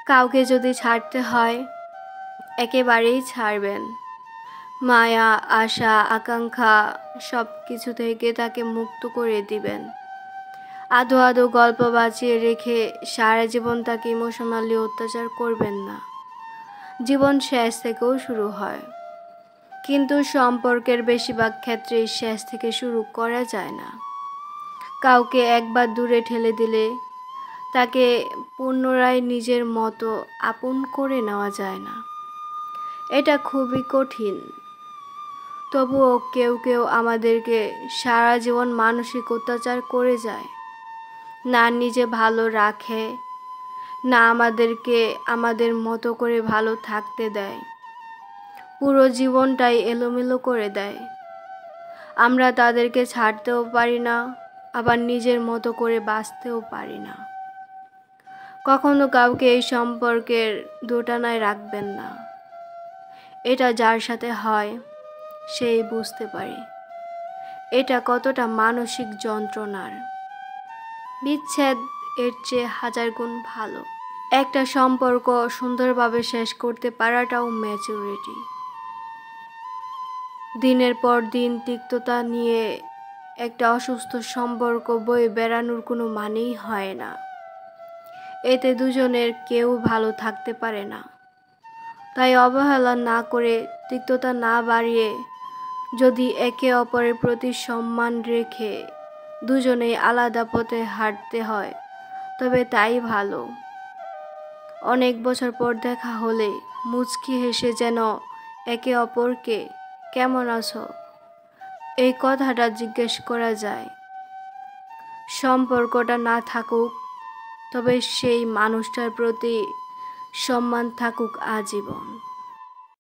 কাউকে যদি ছাড়তে হয় একেবারেই ছাড়বেন। মায়া, আশা, আকাঙ্ক্ষা সব কিছু থেকে তাকে মুক্ত করে দিবেন। আধো আধো গল্প বাঁচিয়ে রেখে সারা জীবন তাকে ইমোশনালি অত্যাচার করবেন না। জীবন শেষ থেকেও শুরু হয়, কিন্তু সম্পর্কের বেশিরভাগ ক্ষেত্রেই শেষ থেকে শুরু করা যায় না। কাউকে একবার দূরে ঠেলে দিলে তাকে পুনরায় নিজের মতো আপন করে নেওয়া যায় না। এটা খুবই কঠিন। তবুও কেউ কেউ আমাদেরকে সারা জীবন মানসিক অত্যাচার করে যায়, না নিজে ভালো রাখে, না আমাদেরকে আমাদের মতো করে ভালো থাকতে দেয়। পুরো জীবনটাই এলোমেলো করে দেয়। আমরা তাদেরকে ছাড়তেও পারি না, আবার নিজের মতো করে বাঁচতেও পারি না। কখনো কাউকে এই সম্পর্কের দোটানায় রাখবেন না। এটা যার সাথে হয় সেই বুঝতে পারে এটা কতটা মানসিক যন্ত্রণার। বিচ্ছেদ এর চেয়ে হাজার গুণ ভালো। একটা সম্পর্ক সুন্দরভাবে শেষ করতে পারাটাও ম্যাচুরিটি। দিনের পর দিন তিক্ততা নিয়ে একটা অসুস্থ সম্পর্ক বয়ে বেড়ানোর কোনো মানেই হয় না। এতে দুজনের কেউ ভালো থাকতে পারে না। তাই অবহেলা না করে, তিক্ততা না বাড়িয়ে, যদি একে অপরের প্রতি সম্মান রেখে দুজনেই আলাদা পথে হাঁটতে হয় তবে তাই ভালো। অনেক বছর পর দেখা হলে মুচকি হেসে যেন একে অপরকে কেমন আছো এই কথাটা জিজ্ঞেস করা যায়। সম্পর্কটা না থাকুক, তবে সেই মানুষটার প্রতি সম্মান থাকুক আজীবন।